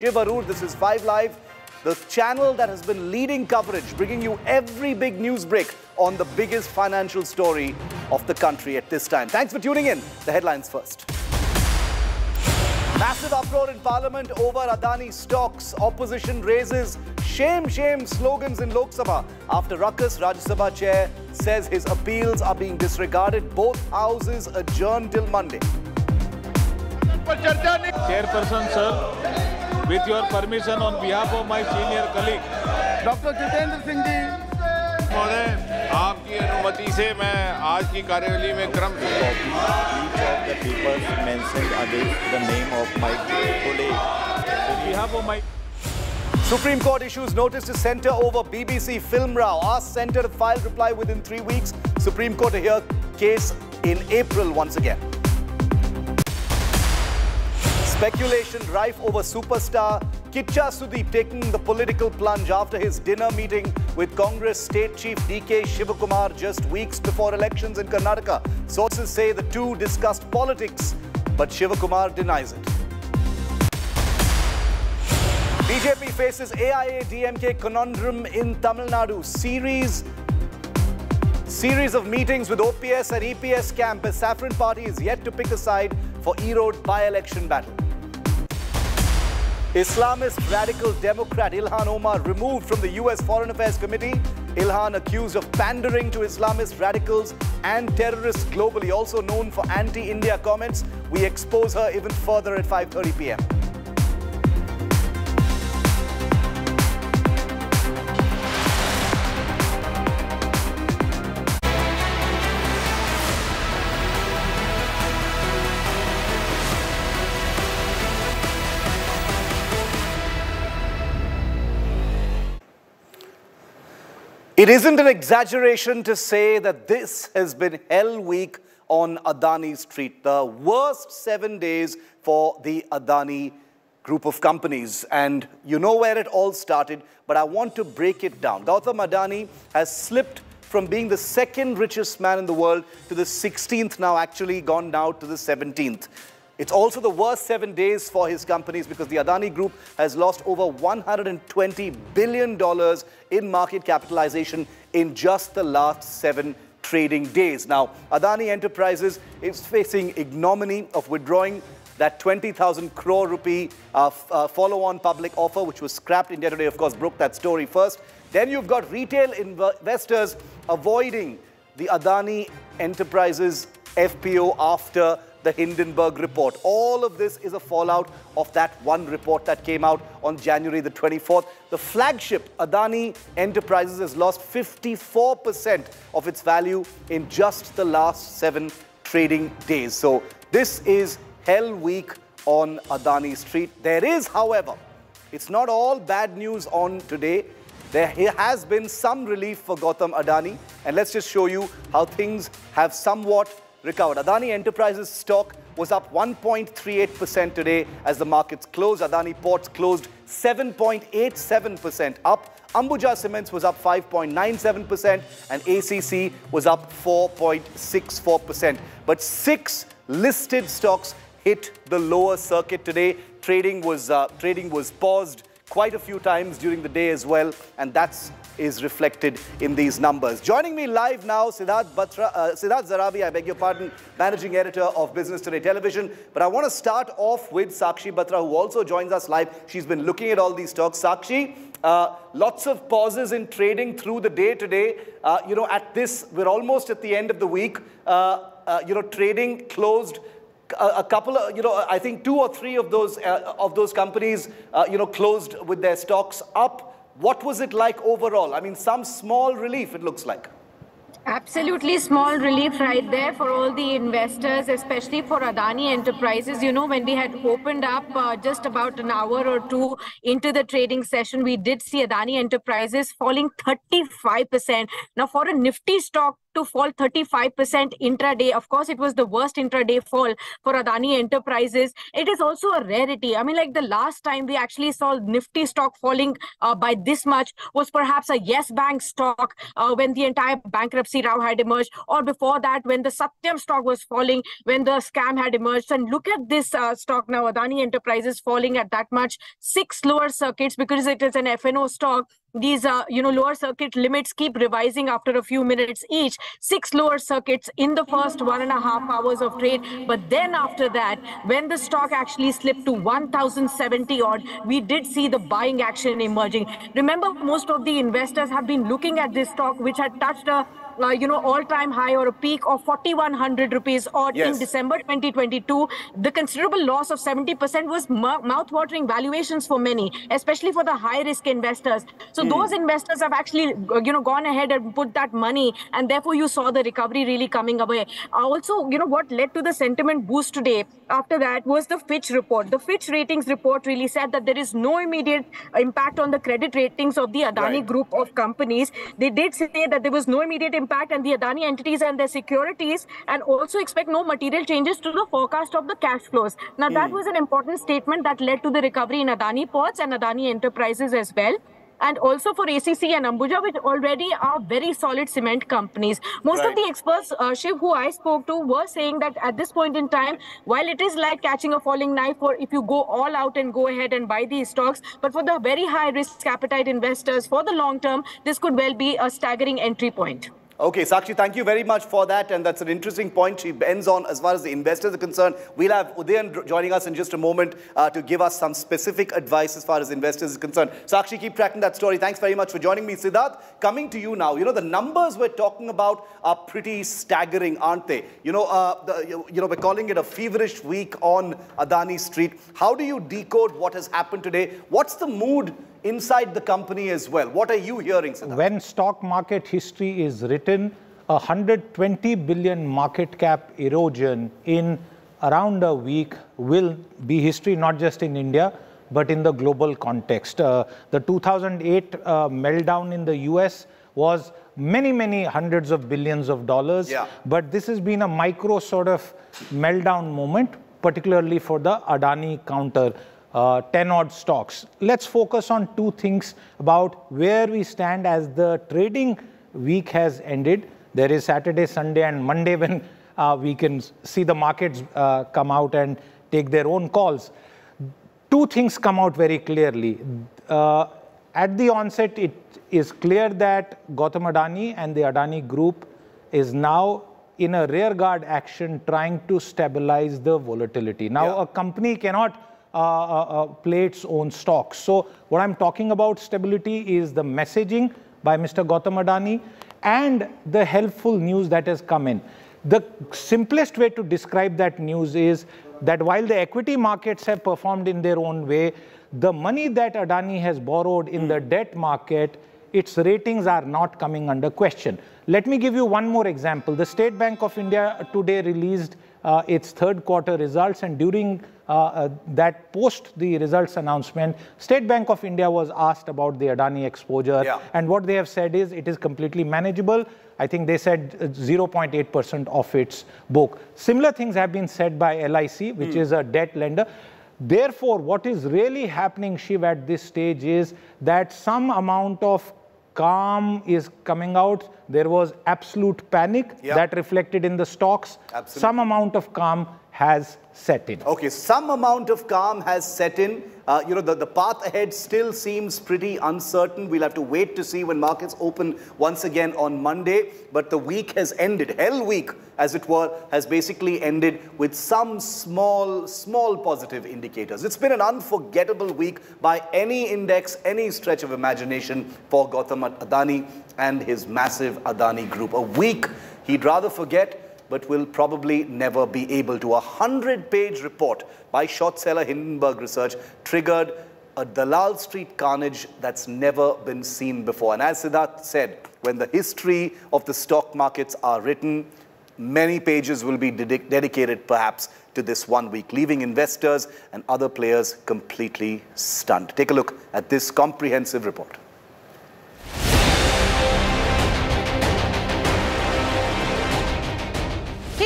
Shiv, Aroor, this is 5 Live, the channel that has been leading coverage, bringing you every big news break on the biggest financial story of the country at this time. Thanks for tuning in. The headlines first. Massive uproar in Parliament over Adani stocks. Opposition raises shame, shame slogans in Lok Sabha. After ruckus, Rajya Sabha chair says his appeals are being disregarded. Both houses adjourned till Monday. Chairperson, sir. With your permission, on behalf of my senior colleague, Dr. Jitendra Singh ji, महोदय, आपकी अनुमति से मैं आज की कार्यवाही में क्रम से each of the papers mentioned against the name of my colleague. on behalf of my Supreme Court issues notice to centre over BBC film row. Asks centre to file reply within 3 weeks. Supreme Court to hear case in April once again. Speculation rife over superstar Kicha Sudeep taking the political plunge after his dinner meeting with Congress State Chief DK Shivakumar just weeks before elections in Karnataka. Sources say the two discussed politics, but Shivakumar denies it. BJP faces AIA-DMK conundrum in Tamil Nadu. Series of meetings with OPS and EPS camp as Saffron Party is yet to pick a side for Erode by-election battle. Islamist radical Democrat Ilhan Omar removed from the US Foreign Affairs Committee. Ilhan accused of pandering to Islamist radicals and terrorists globally, also known for anti-India comments. We expose her even further at 5:30 p.m. It isn't an exaggeration to say that this has been hell week on Adani Street. The worst 7 days for the Adani Group of companies. And you know where it all started, but I want to break it down. Gautam Adani has slipped from being the second richest man in the world to the 16th, now actually gone down to the 17th. It's also the worst 7 days for his companies because the Adani Group has lost over $120 billion in market capitalization in just the last 7 trading days. Now, Adani Enterprises is facing ignominy of withdrawing that 20,000 crore rupee follow-on public offer, which was scrapped. India Today, of course, broke that story first. Then you've got retail investors avoiding the Adani Enterprises FPO after the Hindenburg report. All of this is a fallout of that one report that came out on January the 24th. The flagship Adani Enterprises has lost 54% of its value in just the last 7 trading days. So this is hell week on Adani Street. There is, however, it's not all bad news on today. There has been some relief for Gautam Adani, and let's just show you how things have somewhat recovered. Adani Enterprises stock was up 1.38% today as the markets closed. Adani Ports closed 7.87% up. Ambuja Cements was up 5.97% and ACC was up 4.64%. But 6 listed stocks hit the lower circuit today. Trading was paused quite a few times during the day as well, and that is reflected in these numbers. Joining me live now, Siddharth Zarabi, I beg your pardon, Managing Editor of Business Today Television. But I want to start off with Sakshi Batra, who also joins us live. She's been looking at all these stocks. Sakshi, lots of pauses in trading through the day today. At this, we're almost at the end of the week. Trading closed. A couple of, I think 2 or 3 of those companies, closed with their stocks up. What was it like overall? I mean, some small relief, it looks like. Absolutely small relief right there for all the investors, especially for Adani Enterprises. You know, when we had opened up just about an hour or 2 into the trading session, we did see Adani Enterprises falling 35%. Now, for a nifty stock to fall 35% intraday. Of course, it was the worst intraday fall for Adani Enterprises. It is also a rarity. I mean, like the last time we actually saw Nifty stock falling by this much was perhaps a Yes Bank stock when the entire bankruptcy row had emerged, or before that when the Satyam stock was falling, when the scam had emerged. And look at this stock now, Adani Enterprises falling at that much. 6 lower circuits, because it is an FNO stock. These lower circuit limits keep revising after a few minutes each. 6 lower circuits in the first 1.5 hours of trade. But then after that, when the stock actually slipped to 1070 odd, we did see the buying action emerging. Remember, most of the investors have been looking at this stock, which had touched a all-time high or a peak of 4,100 rupees odd in December 2022. The considerable loss of 70% was mouth-watering valuations for many, especially for the high-risk investors. So those investors have actually, gone ahead and put that money, and therefore you saw the recovery really coming away. Also, what led to the sentiment boost today after that was the Fitch report. The Fitch ratings report really said that there is no immediate impact on the credit ratings of the Adani Group of companies. They did say that there was no immediate impact on the Adani entities and their securities, and also expect no material changes to the forecast of the cash flows. Now, that was an important statement that led to the recovery in Adani Ports and Adani Enterprises as well. And also for ACC and Ambuja, which already are very solid cement companies. Most of the experts, Shiv, who I spoke to, were saying that at this point in time, while it is like catching a falling knife, or if you go all out and go ahead and buy these stocks, but for the very high risk appetite investors for the long term, this could well be a staggering entry point. Okay, Sakshi, thank you very much for that. And that's an interesting point she ends on as far as the investors are concerned. We'll have Udayan joining us in just a moment to give us some specific advice as far as investors is concerned. Sakshi, keep tracking that story. Thanks very much for joining me. Siddharth, coming to you now. The numbers we're talking about are pretty staggering, aren't they? We're calling it a feverish week on Adani Street. How do you decode what has happened today? What's the mood inside the company as well? What are you hearing, Siddharth? When stock market history is written, 120 billion market cap erosion in around a week will be history, not just in India, but in the global context. The 2008 meltdown in the US was many hundreds of billions of dollars. But this has been a micro sort of meltdown moment, particularly for the Adani counter. 10 odd stocks. Let's focus on two things about where we stand as the trading week has ended. There is Saturday, Sunday and Monday when we can see the markets come out and take their own calls. Two things come out very clearly. At the onset, it is clear that Gautam Adani and the Adani Group is now in a rearguard action trying to stabilize the volatility. Now, a company cannot play its own stocks. So what I'm talking about stability is the messaging by Mr. Gautam Adani and the helpful news that has come in. The simplest way to describe that news is that while the equity markets have performed in their own way, the money that Adani has borrowed in the debt market, its ratings are not coming under question. Let me give you one more example. The State Bank of India today released its third quarter results, and during that post the results announcement, State Bank of India was asked about the Adani exposure, and what they have said is it is completely manageable. I think they said 0.8% of its book. Similar things have been said by LIC, which is a debt lender. Therefore, what is really happening, Shiv, at this stage is that some amount of calm is coming out. There was absolute panic that reflected in the stocks. Some amount of calm has set in. Okay, some amount of calm has set in. The path ahead still seems pretty uncertain. We'll have to wait to see when markets open once again on Monday. But the week has ended. Hell week, as it were, has basically ended with some small positive indicators. It's been an unforgettable week by any index, any stretch of imagination for Gautam Adani and his massive Adani Group. A week he'd rather forget, but will probably never be able to. A 100-page report by short seller Hindenburg Research triggered a Dalal Street carnage that's never been seen before. And as Siddharth said, when the history of the stock markets are written, many pages will be dedicated perhaps to this 1 week, leaving investors and other players completely stunned. Take a look at this comprehensive report.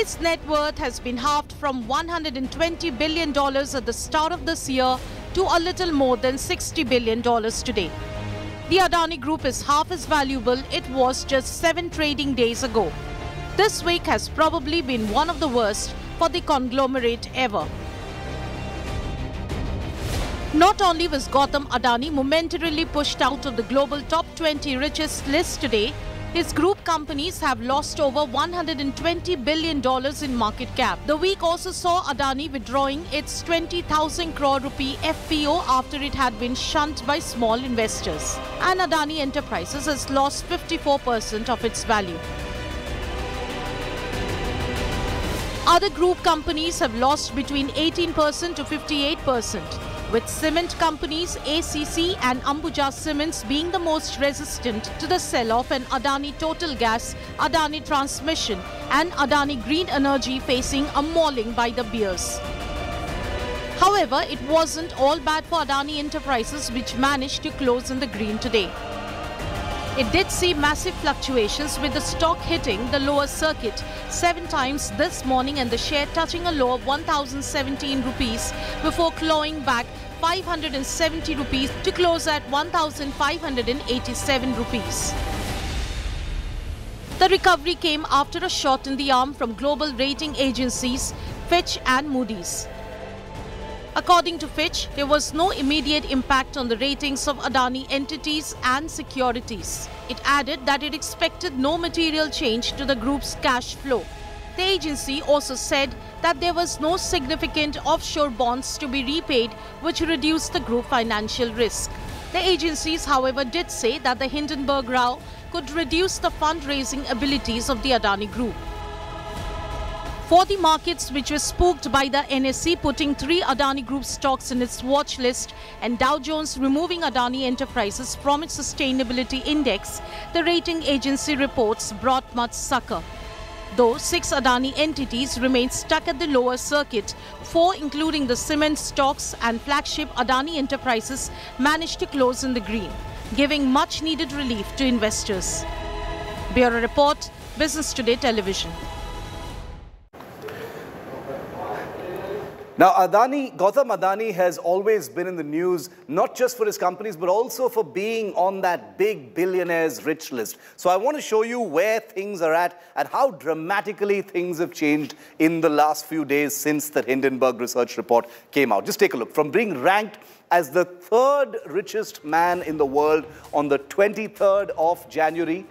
Its net worth has been halved from $120 billion at the start of this year to a little more than $60 billion today. The Adani Group is half as valuable it was just 7 trading days ago. This week has probably been one of the worst for the conglomerate ever. Not only was Gautam Adani momentarily pushed out of the global top 20 richest list today, his group companies have lost over $120 billion in market cap. The week also saw Adani withdrawing its 20,000 crore rupee FPO after it had been shunned by small investors. And Adani Enterprises has lost 54% of its value. Other group companies have lost between 18% to 58%. With cement companies ACC and Ambuja Cements being the most resistant to the sell-off, and Adani Total Gas, Adani Transmission and Adani Green Energy facing a mauling by the bears. However, it wasn't all bad for Adani Enterprises, which managed to close in the green today. It did see massive fluctuations, with the stock hitting the lower circuit 7 times this morning and the share touching a low of 1,017 rupees before clawing back 570 rupees to close at 1,587 rupees. The recovery came after a shot in the arm from global rating agencies Fitch and Moody's. According to Fitch, there was no immediate impact on the ratings of Adani entities and securities. It added that it expected no material change to the group's cash flow. The agency also said that there was no significant offshore bonds to be repaid, which reduced the group financial risk. The agencies, however, did say that the Hindenburg row could reduce the fundraising abilities of the Adani Group. For the markets, which were spooked by the NSE putting 3 Adani Group stocks in its watch list and Dow Jones removing Adani Enterprises from its sustainability index, the rating agency reports brought much succor. Though 6 Adani entities remain stuck at the lower circuit, 4 including the cement stocks and flagship Adani Enterprises managed to close in the green, giving much needed relief to investors. Bureau Report, Business Today Television. Now, Gautam Adani has always been in the news, not just for his companies, but also for being on that big billionaires rich list. So I want to show you where things are at and how dramatically things have changed in the last few days since the Hindenburg Research report came out. Just take a look. From being ranked as the 3rd richest man in the world on the 23rd of January,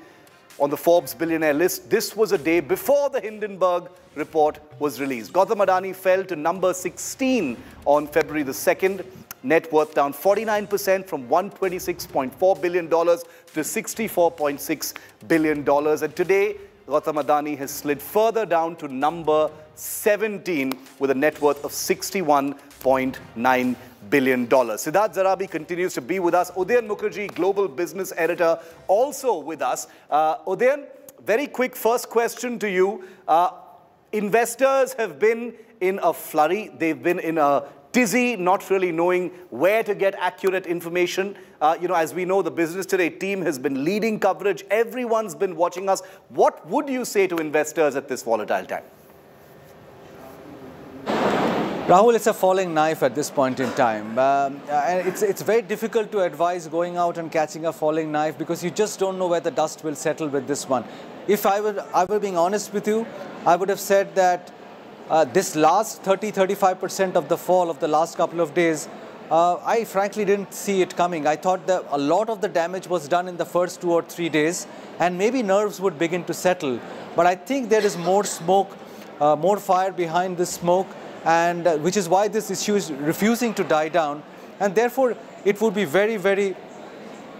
on the Forbes billionaire list, this was a day before the Hindenburg report was released. Gautam Adani fell to number 16 on February the 2nd. Net worth down 49% from $126.4 billion to $64.6 billion. And today, Gautam Adani has slid further down to number 17 with a net worth of $61.9 billion. Siddharth Zarabi continues to be with us. Udayan Mukherjee, Global Business Editor, also with us. Udayan, very quick first question to you. Investors have been in a flurry. They've been in a tizzy, not really knowing where to get accurate information. As we know, the Business Today team has been leading coverage. Everyone's been watching us. What would you say to investors at this volatile time? Rahul, it's a falling knife at this point in time. It's very difficult to advise going out and catching a falling knife because you just don't know where the dust will settle with this one. If I were being honest with you, I would have said that this last 30-35% of the fall of the last couple of days, I frankly didn't see it coming. I thought that a lot of the damage was done in the first 2 or 3 days and maybe nerves would begin to settle. But I think there is more smoke, more fire behind this smoke, and which is why this issue is refusing to die down. And therefore, it would be very, very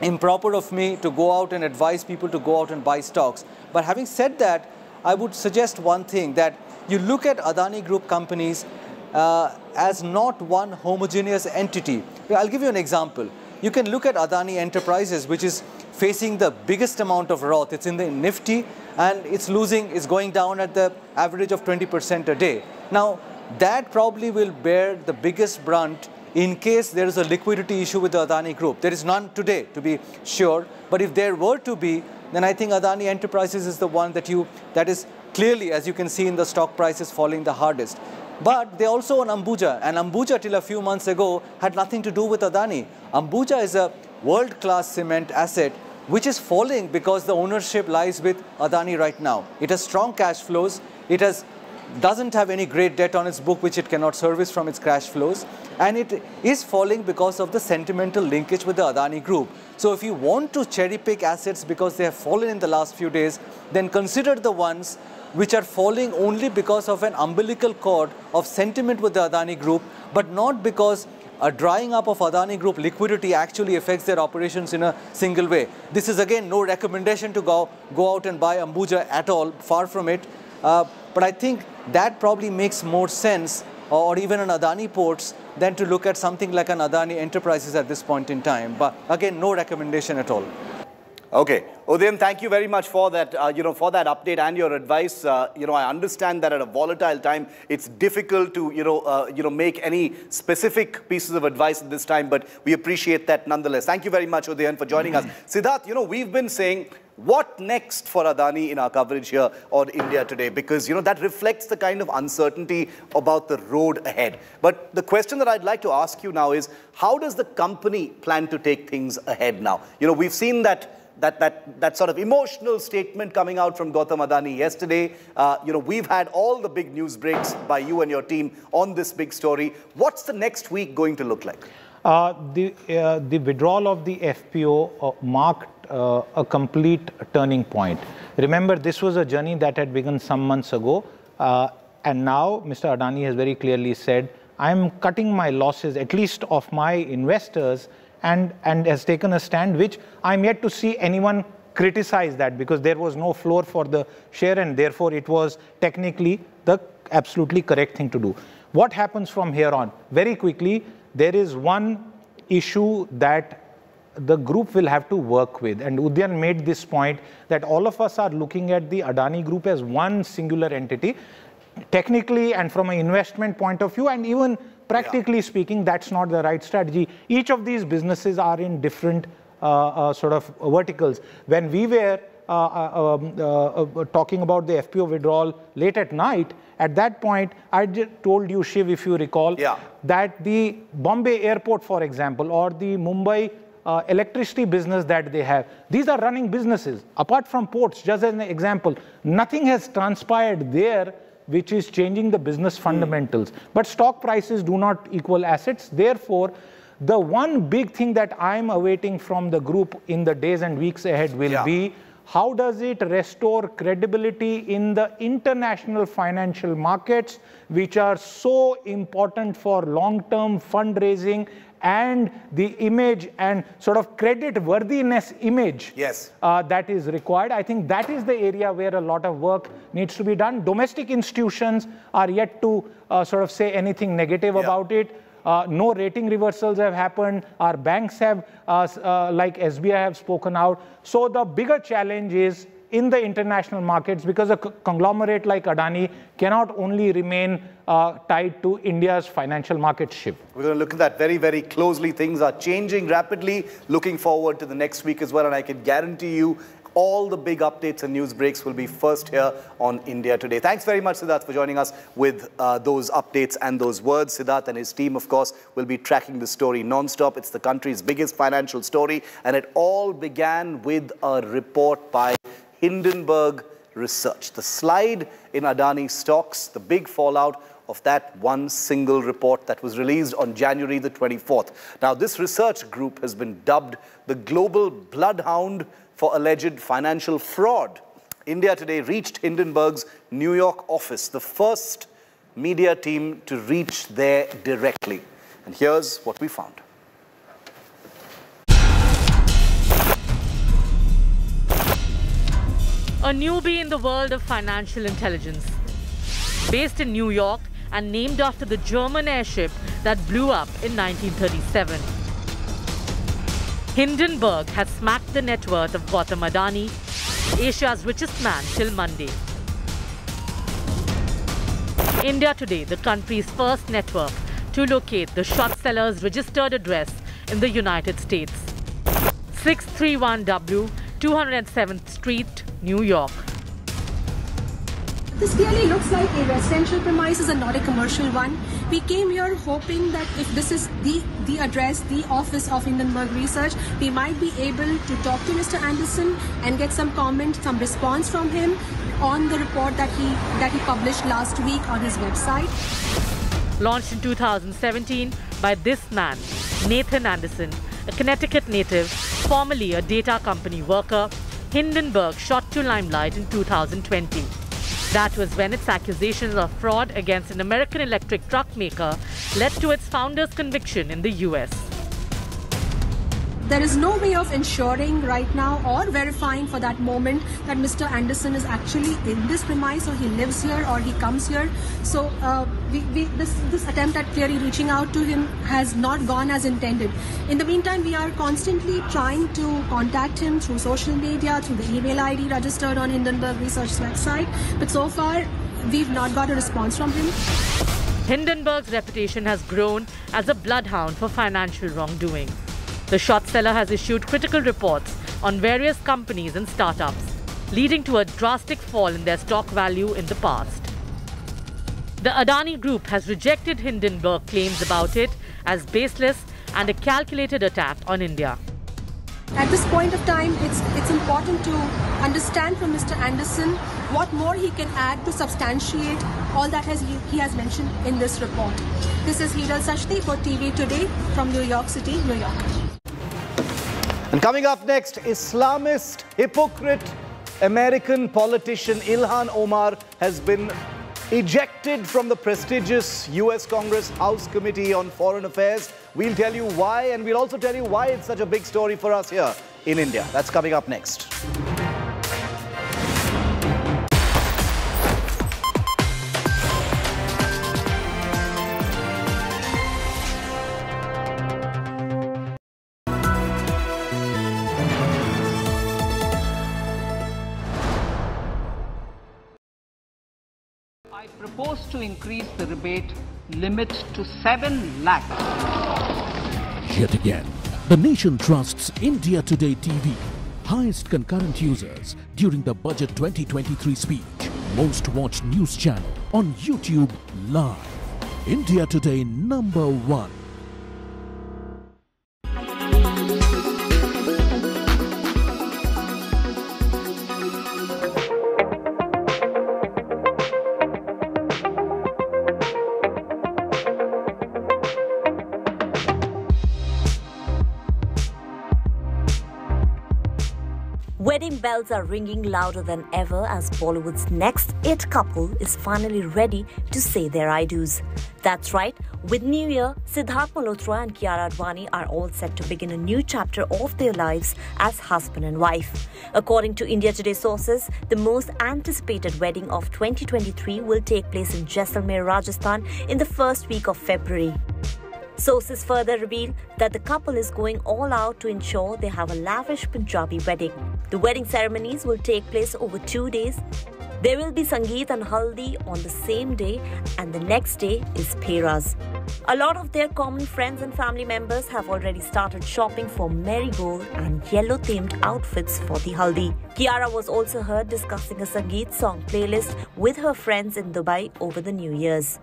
improper of me to go out and advise people to go out and buy stocks. But having said that, I would suggest one thing, that you look at Adani Group companies as not one homogeneous entity. I'll give you an example. You can look at Adani Enterprises, which is facing the biggest amount of wrath. It's in the Nifty and it's going down at the average of 20% a day. Now, that probably will bear the biggest brunt in case there is a liquidity issue with the Adani Group. There is none today, to be sure, but if there were to be, then I think Adani Enterprises is the one that is clearly, as you can see in the stock prices falling the hardest. But they also own Ambuja, and Ambuja till a few months ago had nothing to do with Adani. Ambuja is a world-class cement asset which is falling because the ownership lies with Adani right now. It has strong cash flows, doesn't have any great debt on its book which it cannot service from its cash flows, and it is falling because of the sentimental linkage with the Adani Group. So if you want to cherry pick assets because they have fallen in the last few days, then consider the ones which are falling only because of an umbilical cord of sentiment with the Adani Group, but not because a drying up of Adani Group liquidity actually affects their operations in a single way. This is again no recommendation to go out and buy Ambuja at all, far from it. But I think that probably makes more sense, or even an Adani Ports, than to look at something like an Adani Enterprises at this point in time. But again, no recommendation at all. Okay, Udayan, thank you very much for that, for that update and your advice. I understand that at a volatile time, it's difficult to, make any specific pieces of advice at this time, but we appreciate that nonetheless. Thank you very much, Udayan, for joining us. Siddharth, we've been saying, what next for Adani in our coverage here on India Today? Because, that reflects the kind of uncertainty about the road ahead. But the question that I'd like to ask you now is, how does the company plan to take things ahead now? We've seen that sort of emotional statement coming out from Gautam Adani yesterday. We've had all the big news breaks by you and your team on this big story. What's the next week going to look like? The withdrawal of the FPO marked a complete turning point. Remember, this was a journey that had begun some months ago, and now Mr. Adani has very clearly said, I'm cutting my losses, at least of my investors, and has taken a stand which I'm yet to see anyone criticize that, because there was no floor for the share, and therefore it was technically the absolutely correct thing to do. What happens from here on? Very quickly, there is one issue that the group will have to work with, and Udayan made this point that all of us are looking at the Adani Group as one singular entity. Technically and from an investment point of view, and even practically speaking, that's not the right strategy. Each of these businesses are in different sort of verticals. When we were talking about the FPO withdrawal late at night, at that point, I told you, Shiv, if you recall, that the Bombay airport, for example, or the Mumbai electricity business that they have, these are running businesses. Apart from ports, just as an example, nothing has transpired there which is changing the business fundamentals. But stock prices do not equal assets. Therefore, the one big thing that I'm awaiting from the group in the days and weeks ahead will be, how does it restore credibility in the international financial markets, which are so important for long-term fundraising and the image and sort of credit worthiness image that is required. I think that is the area where a lot of work needs to be done. Domestic institutions are yet to sort of say anything negative about it. No rating reversals have happened. Our banks have, like SBI, have spoken out. So the bigger challenge is in the international markets, because a conglomerate like Adani cannot only remain tied to India's financial market shift. We're going to look at that very, very closely. Things are changing rapidly. Looking forward to the next week as well. And I can guarantee you, all the big updates and news breaks will be first here on India Today. Thanks very much, Siddharth, for joining us with those updates and those words. Siddharth and his team, of course, will be tracking the story non-stop. It's the country's biggest financial story, and it all began with a report by Hindenburg Research. The slide in Adani stocks, the big fallout of that one single report that was released on January the 24th. Now, this research group has been dubbed the global bloodhound for alleged financial fraud. India Today reached Hindenburg's New York office, the first media team to reach there directly. And here's what we found. A newbie in the world of financial intelligence. Based in New York and named after the German airship that blew up in 1937. Hindenburg has smacked the net worth of Gautam Adani, Asia's richest man, till Monday. India Today, the country's first network to locate the short seller's registered address in the United States. 631W, 207th Street, New York. This clearly looks like a residential premises and not a commercial one. We came here hoping that if this is the address, the office of Hindenburg Research, we might be able to talk to Mr. Anderson and get some comment, some response from him on the report that he published last week on his website. Launched in 2017 by this man, Nathan Anderson, a Connecticut native, formerly a data company worker, Hindenburg shot to limelight in 2020. That was when its accusations of fraud against an American electric truck maker led to its founder's conviction in the US. There is no way of ensuring right now or verifying for that moment that Mr. Anderson is actually in this premise, or he lives here, or he comes here. So this attempt at clearly reaching out to him has not gone as intended. In the meantime, we are constantly trying to contact him through social media, through the email ID registered on Hindenburg Research's website. But so far, we've not got a response from him. Hindenburg's reputation has grown as a bloodhound for financial wrongdoing. The short seller has issued critical reports on various companies and startups, leading to a drastic fall in their stock value in the past. The Adani Group has rejected Hindenburg claims about it as baseless and a calculated attack on India. At this point of time, it's important to understand from Mr. Anderson what more he can add to substantiate all that he has mentioned in this report. This is Hiral Sachti for TV Today from New York City, New York. And coming up next, Islamist, hypocrite, American politician Ilhan Omar has been ejected from the prestigious US Congress House Committee on Foreign Affairs. We'll tell you why, and we'll also tell you why it's such a big story for us here in India. That's coming up next. I propose to increase the rebate limit to 7 lakhs. Yet again, the nation trusts India Today TV. Highest concurrent users during the Budget 2023 speech. Most watched news channel on YouTube live. India Today #1. Wedding bells are ringing louder than ever as Bollywood's next it couple is finally ready to say their I do's. That's right, with New Year, Siddharth Malhotra and Kiara Advani are all set to begin a new chapter of their lives as husband and wife. According to India Today sources, the most anticipated wedding of 2023 will take place in Jaisalmer, Rajasthan in the first week of February. Sources further reveal that the couple is going all out to ensure they have a lavish Punjabi wedding. The wedding ceremonies will take place over 2 days. There will be Sangeet and Haldi on the same day, and the next day is Pheras. A lot of their common friends and family members have already started shopping for marigold and yellow-themed outfits for the Haldi. Kiara was also heard discussing a Sangeet song playlist with her friends in Dubai over the New Year's.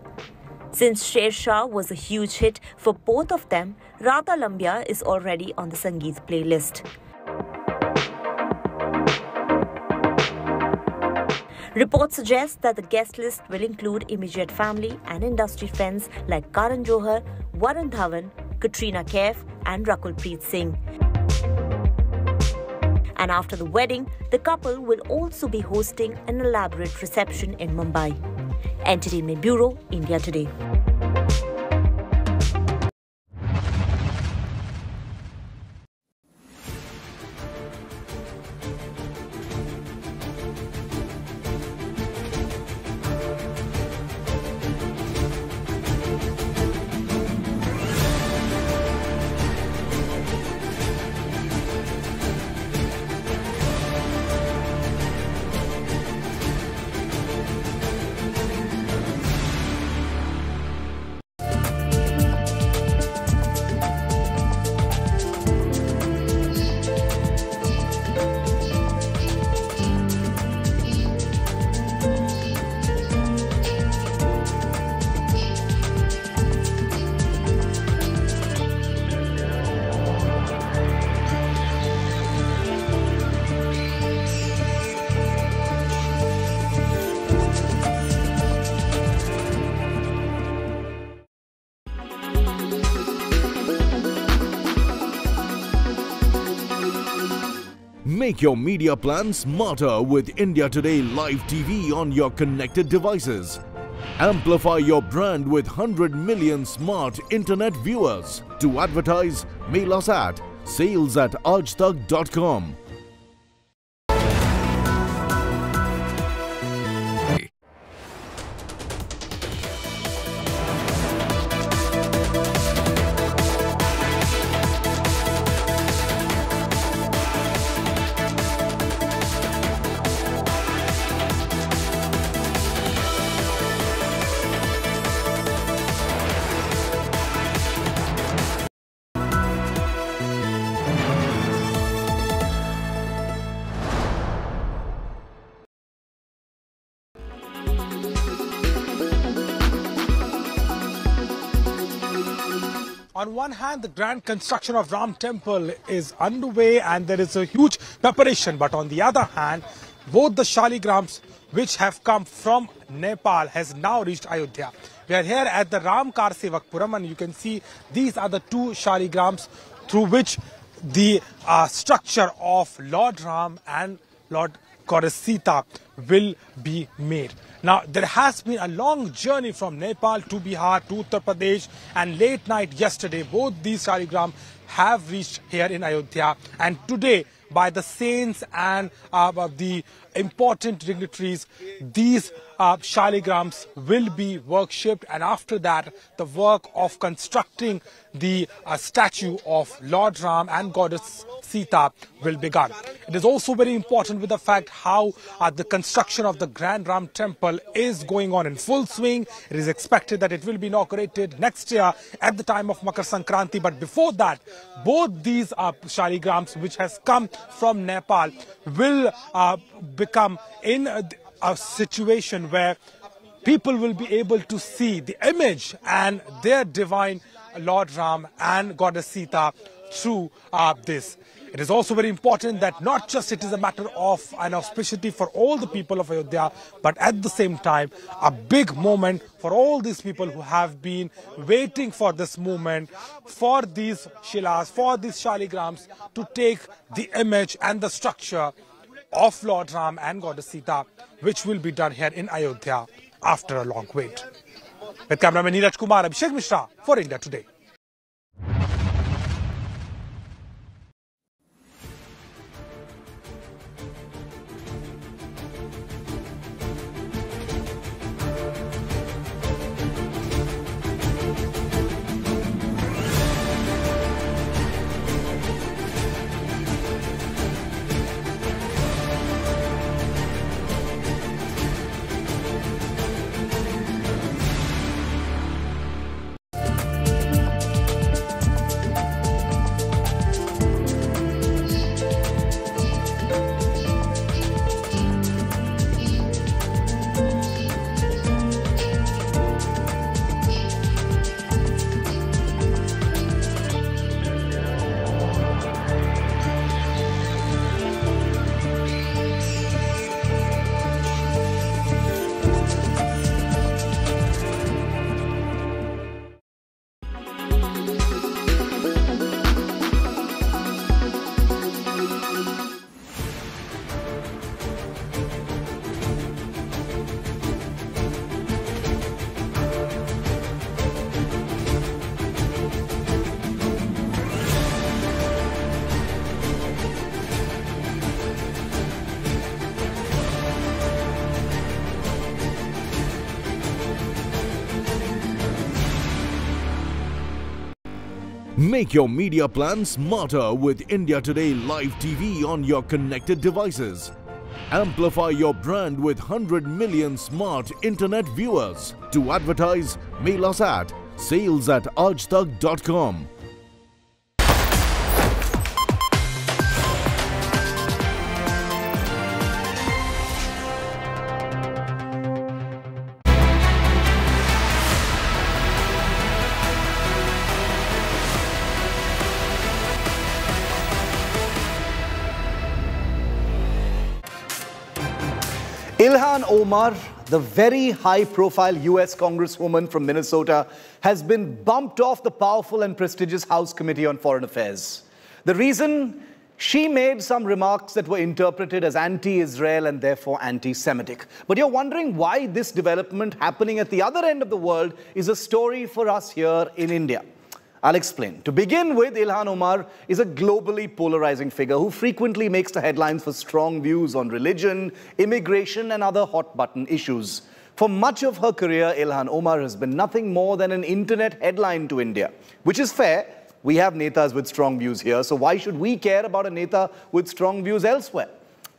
Since Sher Shah was a huge hit for both of them, Radha Lambia is already on the Sangeet playlist. Reports suggest that the guest list will include immediate family and industry friends like Karan Johar, Varun Dhawan, Katrina Kaif and Rakul Preet Singh. And after the wedding, the couple will also be hosting an elaborate reception in Mumbai. Entertainment Bureau, India Today. Make your media plan smarter with India Today Live TV on your connected devices. Amplify your brand with 100 million smart internet viewers. To advertise, mail us at sales@aajtak.com. On one hand, the grand construction of Ram Temple is underway and there is a huge preparation. But on the other hand, both the Shaligrams which have come from Nepal has now reached Ayodhya. We are here at the Ram Kar Sevakpuram and you can see these are the two Shaligrams through which the structure of Lord Ram and Lord Goddess Sita will be made. Now, there has been a long journey from Nepal to Bihar to Uttar Pradesh, and late night yesterday, both these Shaligrams have reached here in Ayodhya. And today, by the saints and the important dignitaries, these Shaligrams will be worshipped, and after that, the work of constructing the statue of Lord Ram and Goddess Sita will begin. It is also very important with the fact how the construction of the Grand Ram Temple is going on in full swing. It is expected that it will be inaugurated next year at the time of Makar Sankranti. But before that, both these Shaligrams which has come from Nepal will become in a situation where people will be able to see the image and their divine Lord Ram and Goddess Sita through this. It is also very important that not just it is a matter of an auspiciity for all the people of Ayodhya, but at the same time, a big moment for all these people who have been waiting for this moment, for these Shilas, for these Shaligrams to take the image and the structure of Lord Ram and Goddess Sita, which will be done here in Ayodhya after a long wait. With cameraman Neeraj Kumar, Abhishek Mishra for India Today. Make your media plan smarter with India Today Live TV on your connected devices. Amplify your brand with 100 million smart internet viewers. To advertise, mail us at sales@aajtak.com. Ilhan Omar, the very high-profile US Congresswoman from Minnesota, has been bumped off the powerful and prestigious House Committee on Foreign Affairs. The reason? She made some remarks that were interpreted as anti-Israel and therefore anti-Semitic. But you're wondering why this development happening at the other end of the world is a story for us here in India. I'll explain. To begin with, Ilhan Omar is a globally polarizing figure who frequently makes the headlines for strong views on religion, immigration and other hot-button issues. For much of her career, Ilhan Omar has been nothing more than an internet headline to India, which is fair. We have netas with strong views here, so why should we care about a neta with strong views elsewhere?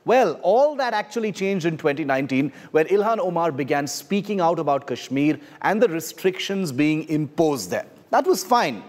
Well, all that actually changed in 2019 when Ilhan Omar began speaking out about Kashmir and the restrictions being imposed there. That was fine,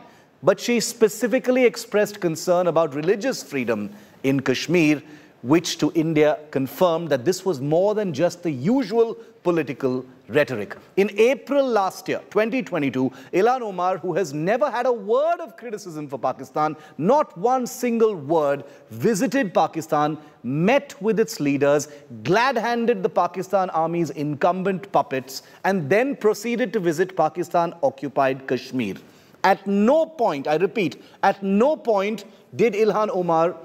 but she specifically expressed concern about religious freedom in Kashmir, which to India confirmed that this was more than just the usual political rhetoric. In April last year, 2022, Ilhan Omar, who has never had a word of criticism for Pakistan, not one single word, visited Pakistan, met with its leaders, glad-handed the Pakistan Army's incumbent puppets, and then proceeded to visit Pakistan-occupied Kashmir. At no point, I repeat, at no point did Ilhan Omar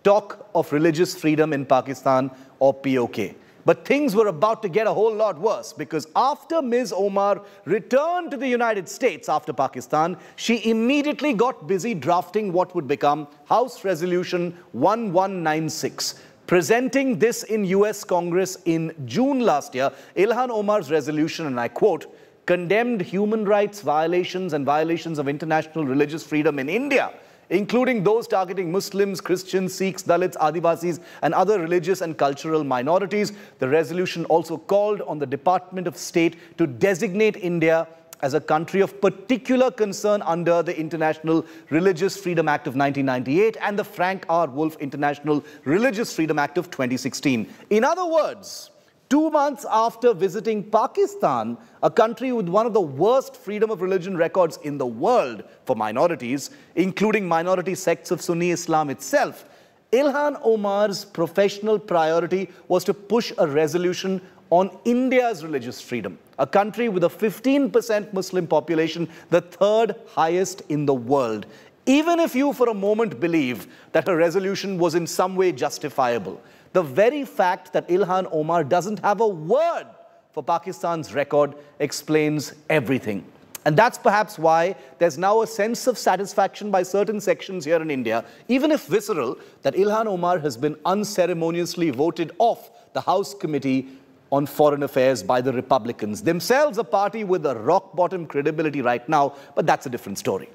talk of religious freedom in Pakistan or POK. But things were about to get a whole lot worse because after Ms. Omar returned to the United States after Pakistan, she immediately got busy drafting what would become House Resolution 1196. Presenting this in US Congress in June last year, Ilhan Omar's resolution, and I quote, condemned human rights violations and violations of international religious freedom in India, including those targeting Muslims, Christians, Sikhs, Dalits, Adivasis, and other religious and cultural minorities. The resolution also called on the Department of State to designate India as a country of particular concern under the International Religious Freedom Act of 1998 and the Frank R. Wolf International Religious Freedom Act of 2016. In other words, 2 months after visiting Pakistan, a country with one of the worst freedom of religion records in the world for minorities, including minority sects of Sunni Islam itself, Ilhan Omar's professional priority was to push a resolution on India's religious freedom, a country with a 15% Muslim population, the third highest in the world. Even if you for a moment believe that her resolution was in some way justifiable, the very fact that Ilhan Omar doesn't have a word for Pakistan's record explains everything. And that's perhaps why there's now a sense of satisfaction by certain sections here in India, even if visceral, that Ilhan Omar has been unceremoniously voted off the House Committee on Foreign Affairs by the Republicans, themselves a party with a rock-bottom credibility right now, but that's a different story.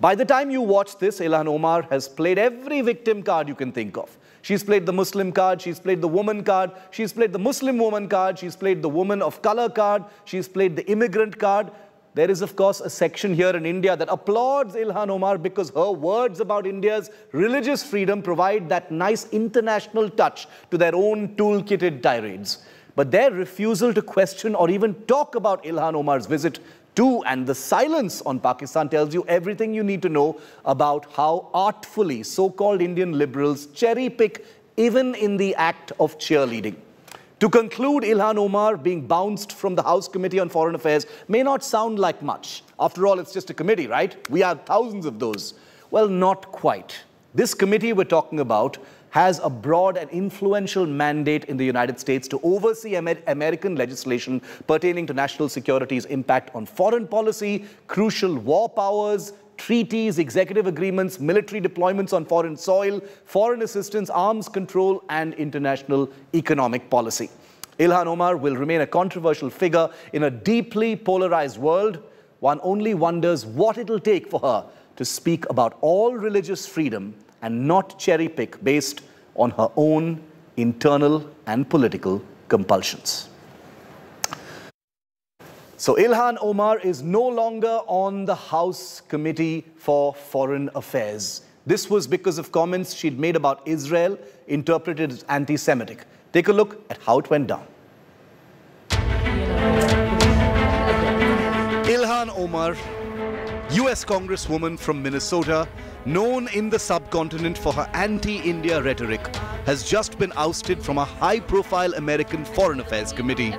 By the time you watch this, Ilhan Omar has played every victim card you can think of. She's played the Muslim card, she's played the woman card, she's played the Muslim woman card, she's played the woman of color card, she's played the immigrant card. There is, of course, a section here in India that applauds Ilhan Omar because her words about India's religious freedom provide that nice international touch to their own toolkitted tirades. But their refusal to question or even talk about Ilhan Omar's visit to and the silence on Pakistan tells you everything you need to know about how artfully so-called Indian liberals cherry-pick even in the act of cheerleading. To conclude, Ilhan Omar being bounced from the House Committee on Foreign Affairs may not sound like much. After all, it's just a committee, right? We have thousands of those. Well, not quite. This committee we're talking about has a broad and influential mandate in the United States to oversee American legislation pertaining to national security's impact on foreign policy, crucial war powers, treaties, executive agreements, military deployments on foreign soil, foreign assistance, arms control, and international economic policy. Ilhan Omar will remain a controversial figure in a deeply polarized world. One only wonders what it'll take for her to speak about all religious freedom and not cherry-pick based on her own internal and political compulsions. So Ilhan Omar is no longer on the House Committee for Foreign Affairs. This was because of comments she'd made about Israel, interpreted as anti-Semitic. Take a look at how it went down. Ilhan Omar, US Congresswoman from Minnesota, known in the subcontinent for her anti-India rhetoric, has just been ousted from a high-profile American Foreign Affairs committee.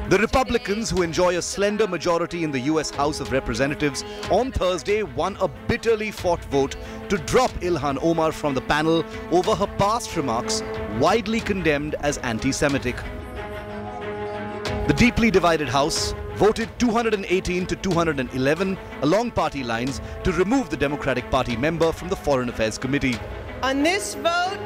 The Republicans, who enjoy a slender majority in the US House of Representatives, on Thursday won a bitterly fought vote to drop Ilhan Omar from the panel over her past remarks, widely condemned as anti-Semitic. The deeply divided House voted 218 to 211 along party lines to remove the Democratic Party member from the Foreign Affairs Committee. On this vote,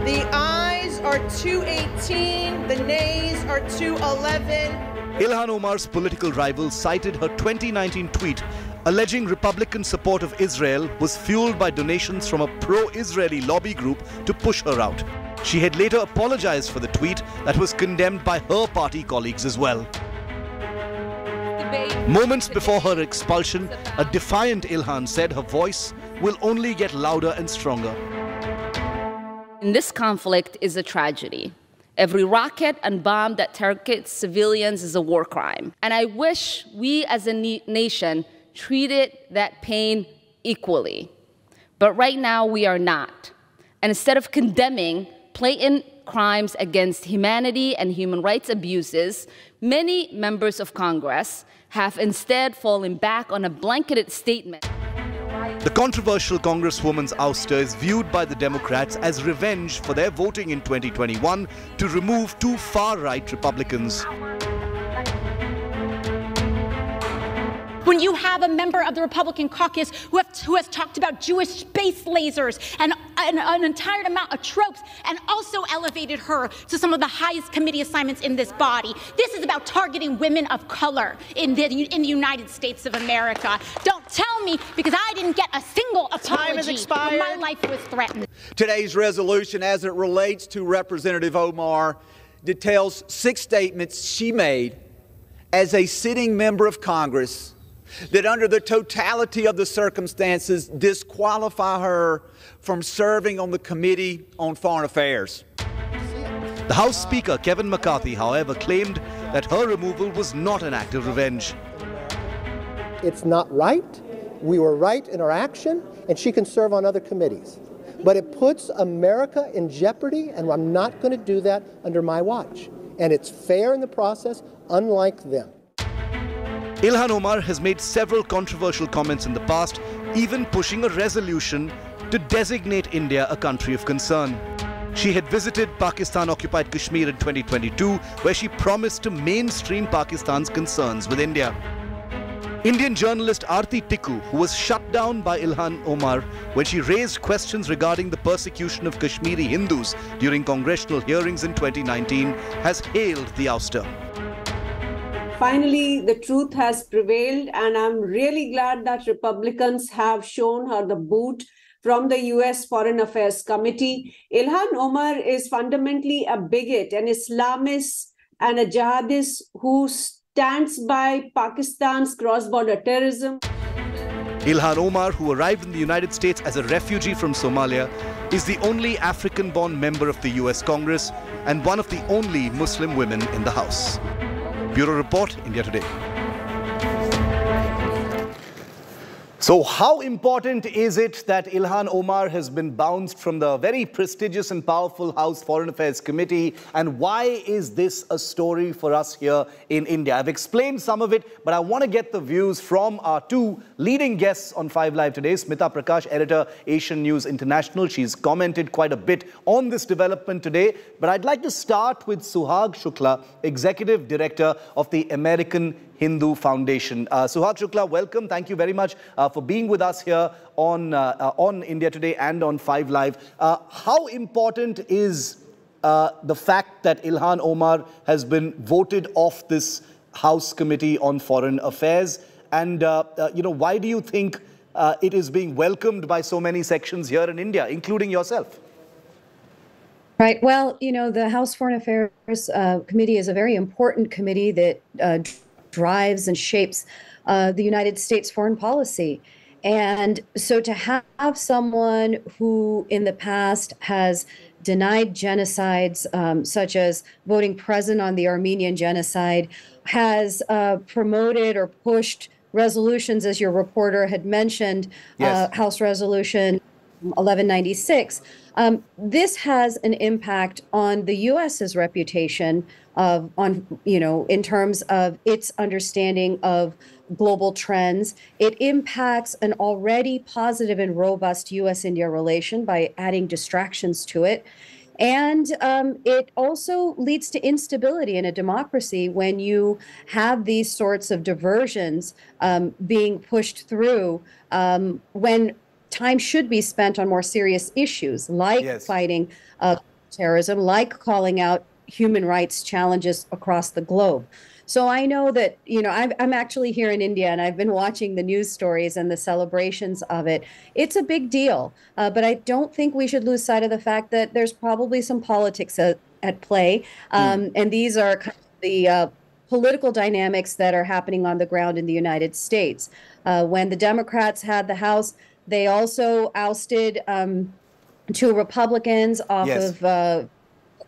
the ayes are 218, the nays are 211. Ilhan Omar's political rival cited her 2019 tweet alleging Republican support of Israel was fueled by donations from a pro-Israeli lobby group to push her out. She had later apologized for the tweet that was condemned by her party colleagues as well. Moments before her expulsion, a defiant Ilhan said her voice will only get louder and stronger. In this conflict is a tragedy. Every rocket and bomb that targets civilians is a war crime. And I wish we as a nation treated that pain equally. But right now we are not. And instead of condemning blatant crimes against humanity and human rights abuses, many members of Congress have instead fallen back on a blanketed statement. The controversial Congresswoman's ouster is viewed by the Democrats as revenge for their voting in 2021 to remove two far-right Republicans. When you have a member of the Republican caucus who has talked about Jewish space lasers and an entire amount of tropes, and also elevated her to some of the highest committee assignments in this body. This is about targeting women of color in the United States of America. Don't tell me, because I didn't get a single apology when my life was threatened. Today's resolution, as it relates to Representative Omar, details 6 statements she made as a sitting member of Congress that under the totality of the circumstances disqualify her from serving on the Committee on Foreign Affairs. The House Speaker, Kevin McCarthy, however, claimed that her removal was not an act of revenge. It's not right. We were right in our action, and she can serve on other committees. But it puts America in jeopardy, and I'm not going to do that under my watch. And it's fair in the process, unlike them. Ilhan Omar has made several controversial comments in the past, even pushing a resolution to designate India a country of concern. She had visited Pakistan-occupied Kashmir in 2022, where she promised to mainstream Pakistan's concerns with India. Indian journalist Aarti Tikku, who was shut down by Ilhan Omar when she raised questions regarding the persecution of Kashmiri Hindus during congressional hearings in 2019, has hailed the ouster. Finally, the truth has prevailed, and I'm really glad that Republicans have shown her the boot from the US Foreign Affairs Committee. Ilhan Omar is fundamentally a bigot, an Islamist, and a jihadist who stands by Pakistan's cross-border terrorism. Ilhan Omar, who arrived in the United States as a refugee from Somalia, is the only African-born member of the US Congress and one of the only Muslim women in the House. Bureau Report, India Today. So how important is it that Ilhan Omar has been bounced from the very prestigious and powerful House Foreign Affairs Committee, and why is this a story for us here in India? I've explained some of it, but I want to get the views from our two leading guests on 5 Live today. Smita Prakash, editor, Asian News International. She's commented quite a bit on this development today, but I'd like to start with Suhag Shukla, executive director of the American Hindu Foundation. Suhag Shukla, welcome. Thank you very much for being with us here on India Today and on 5 Live. How important is the fact that Ilhan Omar has been voted off this House Committee on Foreign Affairs? And, why do you think it is being welcomed by so many sections here in India, including yourself? Right. Well, the House Foreign Affairs Committee is a very important committee that drives and shapes the United States foreign policy. And so to have someone who in the past has denied genocides, such as voting present on the Armenian genocide, has promoted or pushed resolutions, as your reporter had mentioned, yes. House Resolution 1196. This has an impact on the U.S.'s reputation in terms of its understanding of global trends. It impacts an already positive and robust U.S.-India relation by adding distractions to it. And it also leads to instability in a democracy when you have these sorts of diversions being pushed through when time should be spent on more serious issues like fighting terrorism, like calling out human rights challenges across the globe. So I know that, I'm actually here in India and I've been watching the news stories and the celebrations of it. It's a big deal, but I don't think we should lose sight of the fact that there's probably some politics at play. And these are kind of the political dynamics that are happening on the ground in the United States. When the Democrats had the House, they also ousted 2 Republicans off of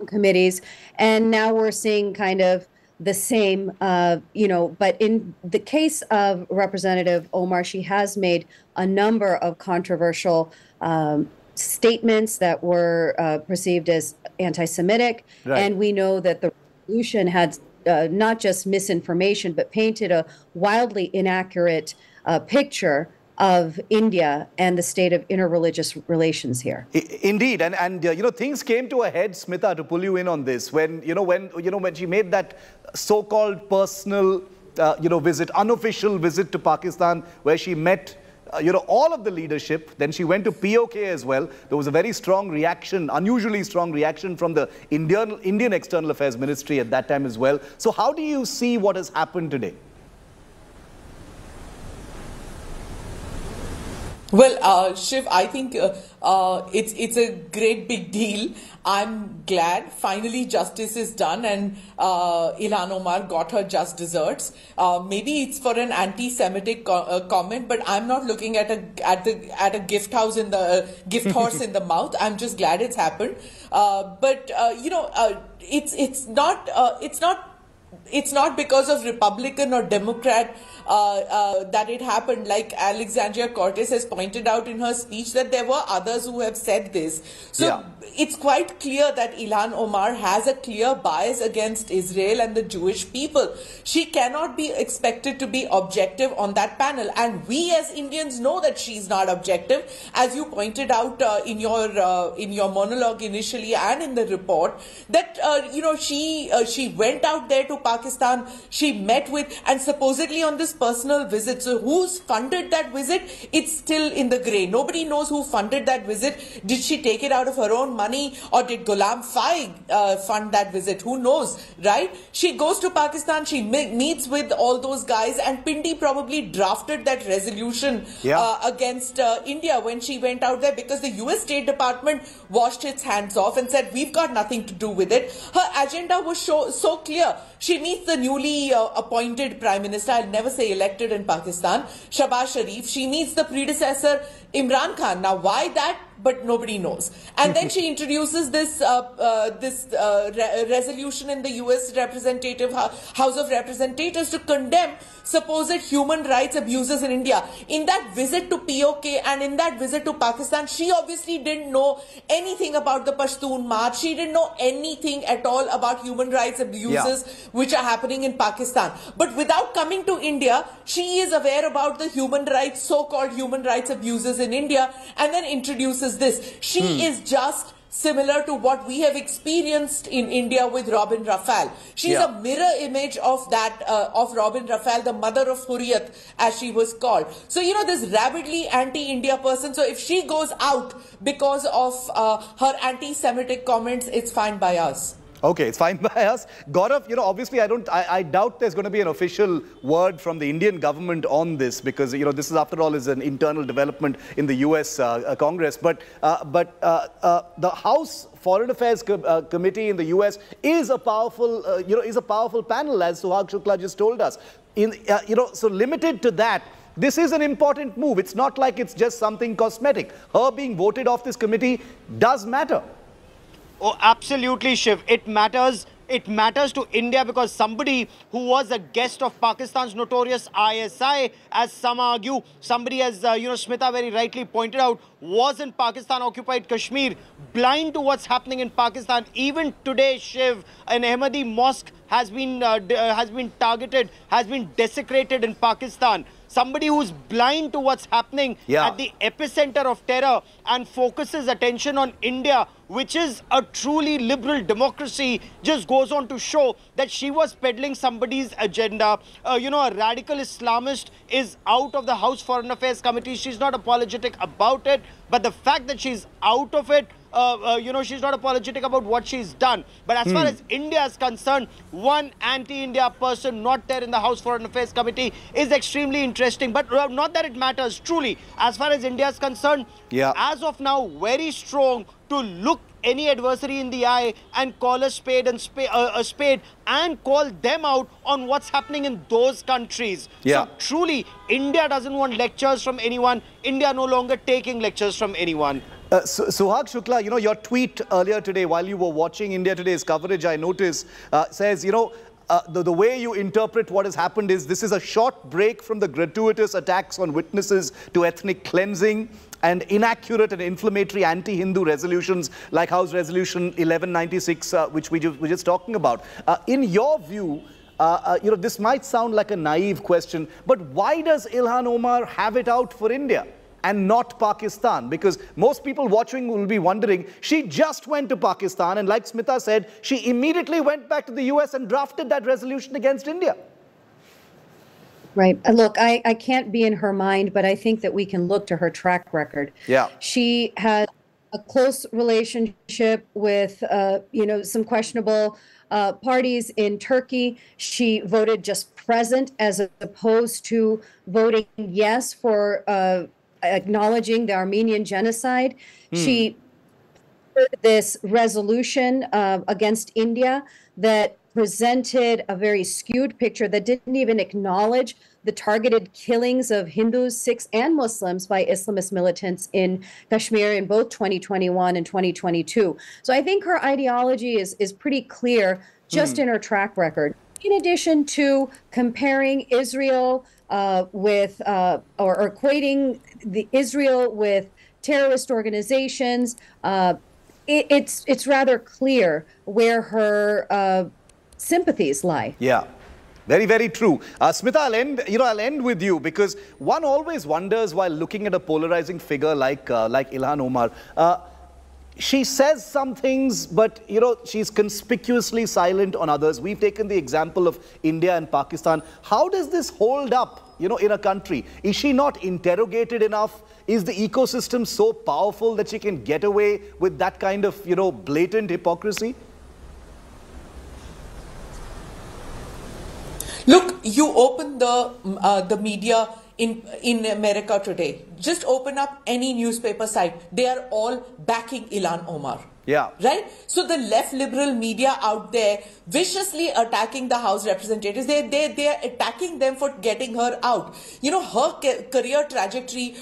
committees. And now we're seeing kind of the same, but in the case of Representative Omar, she has made a number of controversial statements that were perceived as anti-Semitic. Right. And we know that the resolution had not just misinformation, but painted a wildly inaccurate picture of India and the state of interreligious relations here. Indeed, and things came to a head, Smita, to pull you in on this when she made that so-called personal visit, unofficial visit to Pakistan, where she met all of the leadership. Then she went to POK as well. There was a very strong reaction, unusually strong reaction from the Indian External Affairs Ministry at that time as well. So how do you see what has happened today? Well, Shiv, I think it's a great big deal. I'm glad finally justice is done and Ilhan Omar got her just desserts. Maybe it's for an anti-Semitic comment, but I'm not looking at a gift horse in the mouth. I'm just glad it's happened. It's not because of Republican or Democrat that it happened. Like Alexandria Cortez has pointed out in her speech that there were others who have said this. So it's quite clear that Ilhan Omar has a clear bias against Israel and the Jewish people. She cannot be expected to be objective on that panel. And we as Indians know that she's not objective. As you pointed out in your monologue initially and in the report, that she went out there to Pakistan, she met with, and supposedly on this personal visit. So who's funded that visit? It's still in the grey. Nobody knows who funded that visit. Did she take it out of her own money, or did Ghulam Fai fund that visit? Who knows, right? She goes to Pakistan, she meets with all those guys, and Pindi probably drafted that resolution against India when she went out there, because the US State Department washed its hands off and said, we've got nothing to do with it. Her agenda was so clear. She meets the newly appointed Prime Minister, I'll never say elected in Pakistan, Shahbaz Sharif. She meets the predecessor, Imran Khan. Now, why that? But nobody knows. And then she introduces this resolution in the US House of Representatives to condemn supposed human rights abuses in India. In that visit to POK and in that visit to Pakistan, she obviously didn't know anything about the Pashtun March. She didn't know anything at all about human rights abuses which are happening in Pakistan. But without coming to India, she is aware about the so-called human rights abuses in India, and then introduces this. She is just similar to what we have experienced in India with Robin Rafale. She's a mirror image of that, of Robin Rafale, the mother of Hurriyat, as she was called. So, this rabidly anti-India person, so if she goes out because of her anti-Semitic comments, it's fine by us. Okay, it's fine by us. Gaurav, obviously I doubt there's going to be an official word from the Indian government on this, because, this is, after all, is an internal development in the US Congress. But the House Foreign Affairs Committee in the US is a powerful, panel, as Suhag Shukla just told us. So limited to that, this is an important move. It's not like it's just something cosmetic. Her being voted off this committee does matter. Oh, absolutely, Shiv. It matters it matters to India because somebody who was a guest of Pakistan's notorious ISI, as some argue, somebody as Smita very rightly pointed out, was in Pakistan-occupied Kashmir, blind to what's happening in Pakistan. Even today, Shiv, an Ahmadi mosque has been targeted, has been desecrated in Pakistan. Somebody who's blind to what's happening at the epicenter of terror and focuses attention on India, which is a truly liberal democracy, just goes on to show that she was peddling somebody's agenda. A radical Islamist is out of the House Foreign Affairs Committee. She's not apologetic about it, but the fact that she's out of it, she's not apologetic about what she's done. But as far as India is concerned, one anti-India person not there in the House Foreign Affairs Committee is extremely interesting. But not that it matters, truly. As far as India is concerned, as of now, very strong to look any adversary in the eye and call a spade and call them out on what's happening in those countries. So truly, India doesn't want lectures from anyone. India no longer taking lectures from anyone. Suhag Shukla, your tweet earlier today while you were watching India Today's coverage, I noticed, says, the way you interpret what has happened is this is a short break from the gratuitous attacks on witnesses to ethnic cleansing and inaccurate and inflammatory anti-Hindu resolutions like House Resolution 1196, which we were just talking about. In your view, this might sound like a naive question, but why does Ilhan Omar have it out for India and not Pakistan? Because most people watching will be wondering, she just went to Pakistan and like Smita said, she immediately went back to the US and drafted that resolution against India. Right. Look, I can't be in her mind, but I think that we can look to her track record. Yeah. She had a close relationship with, some questionable parties in Turkey. She voted just present as opposed to voting yes for acknowledging the Armenian genocide. She put this resolution against India that presented a very skewed picture that didn't even acknowledge the targeted killings of Hindus, Sikhs, and Muslims by Islamist militants in Kashmir in both 2021 and 2022. So I think her ideology is pretty clear just in her track record. In addition to comparing Israel with or equating Israel with terrorist organizations, it's rather clear where her sympathies lie. Yeah. Very, very true. Smita, I'll end with you because one always wonders while looking at a polarizing figure like Ilhan Omar. She says some things, but, she's conspicuously silent on others. We've taken the example of India and Pakistan. How does this hold up, in a country? Is she not interrogated enough? Is the ecosystem so powerful that she can get away with that kind of, blatant hypocrisy? Look, you open the media in America today. Just open up any newspaper site. They are all backing Ilhan Omar. Yeah. Right? So the left liberal media out there viciously attacking the House representatives. They are attacking them for getting her out. Her career trajectory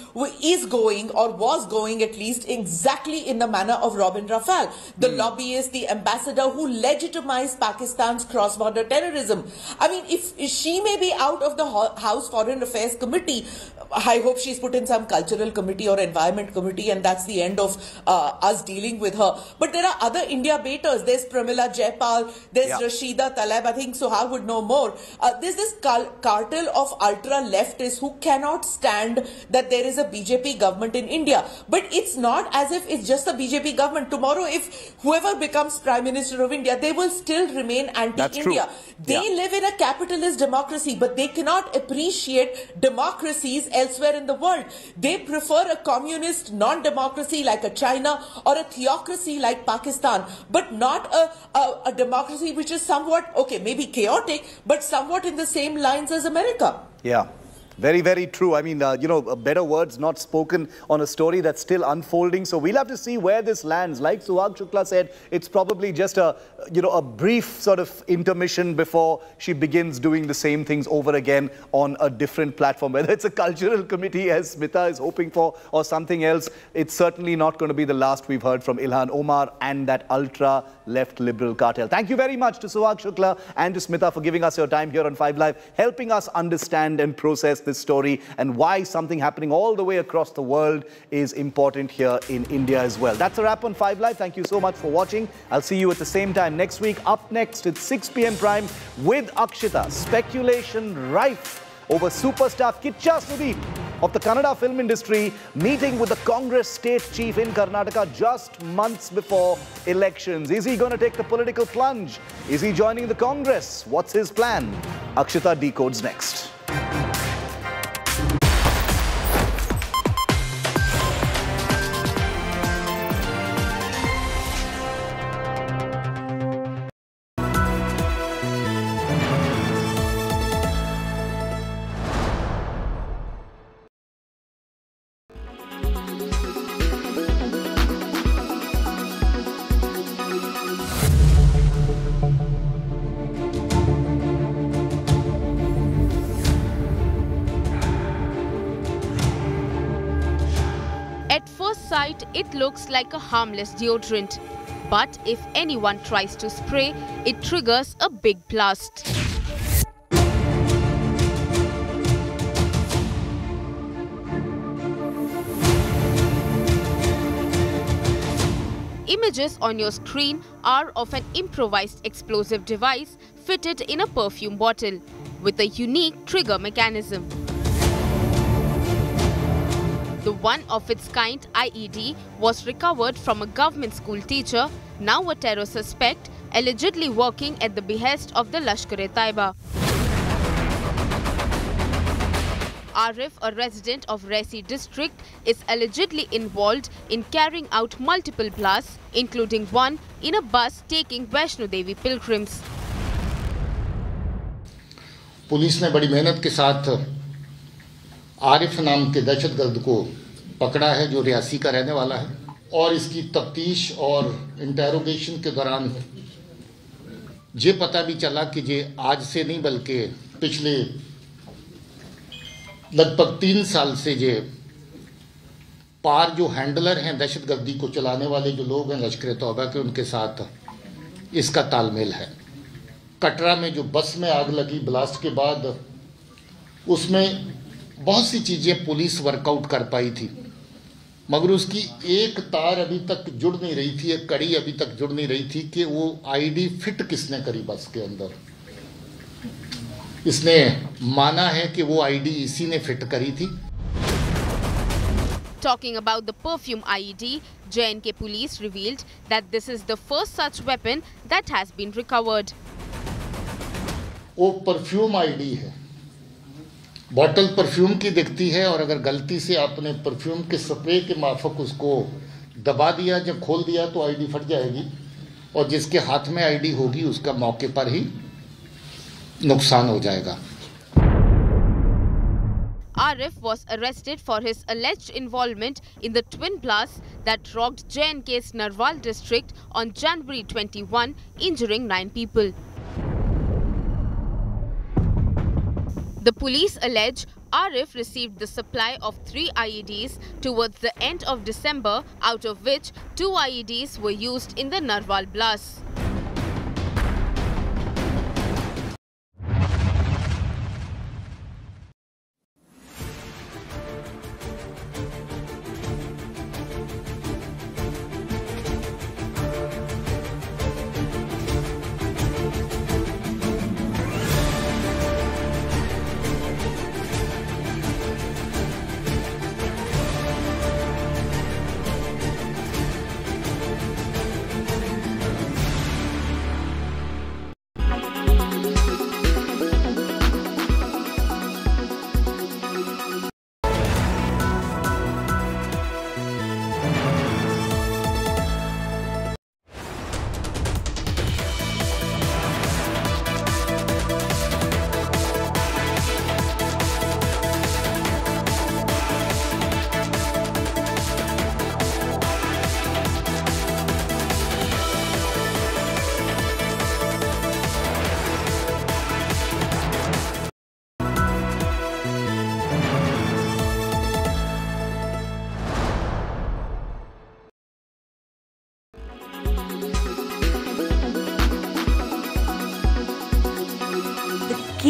is going, or was going at least, exactly in the manner of Robin Rafale, the lobbyist, the ambassador who legitimized Pakistan's cross-border terrorism. I mean, if she may be out of the House Foreign Affairs Committee, I hope she's put in some cultural committee or environment committee, and that's the end of us dealing with her. But there are other India baiters. There's Pramila Jayapal, there's Rashida Tlaib, I think Suhag would know more. There's this cartel of ultra-leftists who cannot stand that there is a BJP government in India. But it's not as if it's just a BJP government. Tomorrow, if whoever becomes Prime Minister of India, they will still remain anti-India. They live in a capitalist democracy, but they cannot appreciate democracies elsewhere in the world. They prefer a communist non-democracy like a China or a theocracy like Pakistan, but not a democracy which is somewhat, okay, maybe chaotic, but somewhat in the same lines as America. Yeah. Very, very true. I mean, better words not spoken on a story that's still unfolding. So we'll have to see where this lands. Like Suhag Shukla said, it's probably just a brief sort of intermission before she begins doing the same things over again on a different platform. Whether it's a cultural committee, as Smita is hoping for, or something else, it's certainly not going to be the last we've heard from Ilhan Omar and that ultra-left liberal cartel. Thank you very much to Suhag Shukla and to Smita for giving us your time here on 5 Live, helping us understand and process this story and why something happening all the way across the world is important here in India as well. That's a wrap on 5 Live. Thank you so much for watching. I'll see you at the same time next week. Up next, it's 6 p.m. prime with Akshita. Speculation rife over superstar Kicha Sudeep of the Kannada film industry meeting with the Congress state chief in Karnataka just months before elections. Is he going to take the political plunge? Is he joining the Congress? What's his plan? Akshita decodes next. It looks like a harmless deodorant. But if anyone tries to spray, it triggers a big blast. Images on your screen are of an improvised explosive device fitted in a perfume bottle with a unique trigger mechanism. The one-of-its-kind IED was recovered from a government school teacher, now a terror suspect, allegedly working at the behest of the Lashkar-e-Taiba. Arif, a resident of Resi district, is allegedly involved in carrying out multiple blasts, including one in a bus taking Vaishno Devi pilgrims. Police ने बड़ी मेहनत के साथ आरिफ नाम के दहशतगर्द को पकड़ा है जो रियासी का रहने वाला है और इसकी तफ्तीश और इंटेरोगेशन के दौरान ये पता भी चला कि ये आज से नहीं बल्कि पिछले लगभग 3 साल से ये पार जो हैंडलर हैं दहशतगर्दी को चलाने वाले जो लोग हैं लश्कर-ए-तौबा के उनके साथ इसका तालमेल है। कटरा में जो बस में आग लगी ब्लास्ट के बाद उसमें बहुत सी चीजें पुलिस वर्कआउट कर पाई थी मगर उसकी एक तार अभी तक जुड़ नहीं रही थी, एक कड़ी अभी तक जुड़ नहीं रही थी कि वो आईडी फिट किसने करी बस के अंदर। इसने माना है कि वो आईडी इसी ने फिट करी थी। Talking about the perfume IED, J&K police revealed that this is the first such weapon that has been recovered. वो परफ्यूम आईडी है, बॉटल परफ्यूम की दिखती है और अगर गलती से आपने परफ्यूम के स्प्रे के माफक उसको दबा दिया, जब खोल दिया तो आईडी फट जाएगी और जिसके हाथ में आईडी होगी उसका मौके पर ही नुकसान हो जाएगा। Arif was arrested for his alleged involvement in the twin blasts that rocked J&K's Narwal district on January 21, injuring 9 people. The police allege Arif received the supply of 3 IEDs towards the end of December, out of which 2 IEDs were used in the Narwal blasts.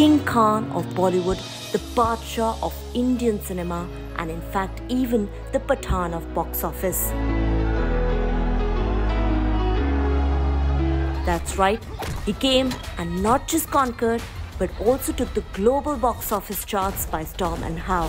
King Khan of Bollywood, the Badshah of Indian cinema, and in fact even the Pathan of box office. That's right, he came and not just conquered, but also took the global box office charts by storm and how.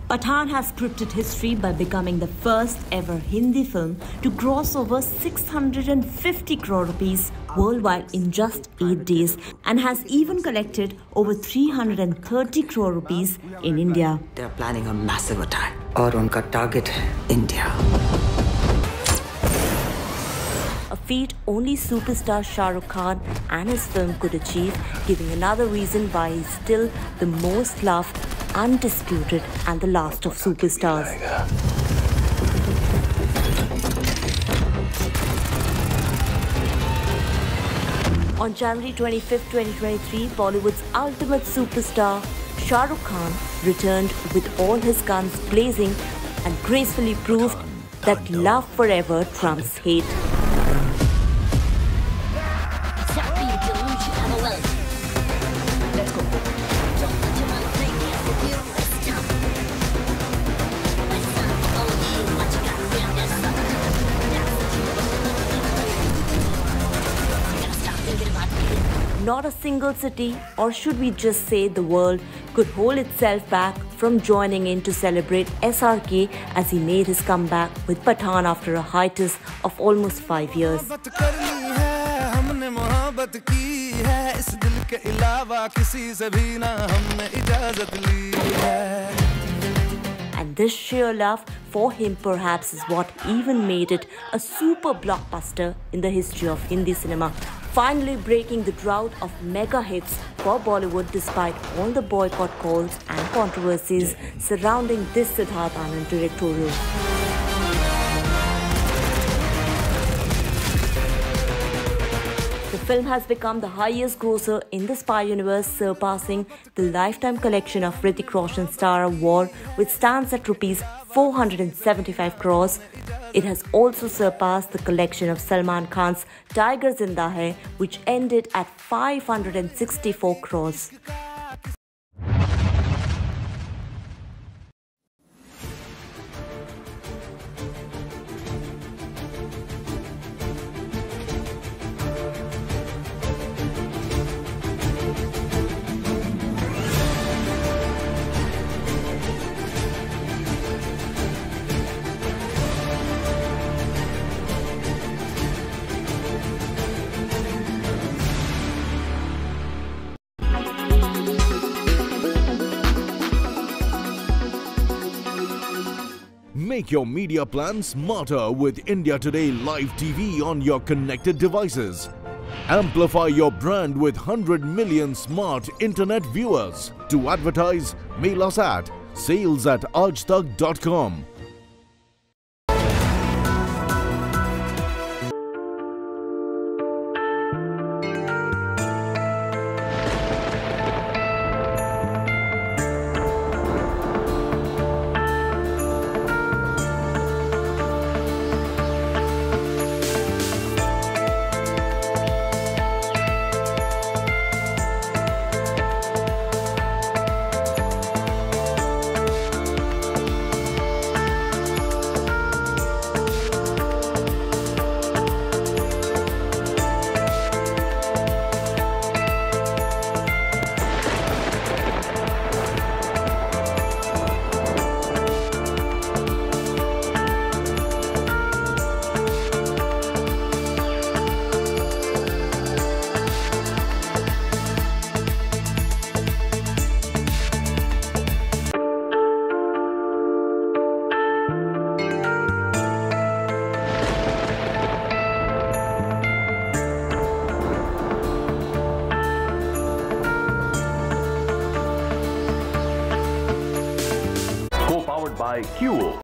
Pathan has scripted history by becoming the first ever Hindi film to gross over 650 crore rupees worldwide in just 8 days and has even collected over 330 crore rupees in India. They are planning a massive attack और उनका target है India. A feat only superstar Shah Rukh Khan and his film could achieve, giving another reason why he's still the most loved, undisputed, and the last of superstars. On January 25, 2023, Bollywood's ultimate superstar, Shah Rukh Khan, returned with all his guns blazing and gracefully proved that love forever trumps hate. Not a single city, or should we just say the world, could hold itself back from joining in to celebrate SRK as he made his comeback with Pathan after a hiatus of almost 5 years. And this sheer love for him perhaps is what even made it a super blockbuster in the history of Hindi cinema, finally breaking the drought of mega hits for Bollywood despite all the boycott calls and controversies surrounding this Siddharth Anand directorial. The film has become the highest grosser in the spy universe, surpassing the lifetime collection of Hrithik Roshan's Star of War, which stands at rupees 475 crores. It has also surpassed the collection of Salman Khan's Tiger Zinda Hai, which ended at 564 crores. Make your media plan smarter with India Today Live TV on your connected devices. Amplify your brand with 100 million smart internet viewers. To advertise, mail us at sales@aajtak.com. Co-powered by QO.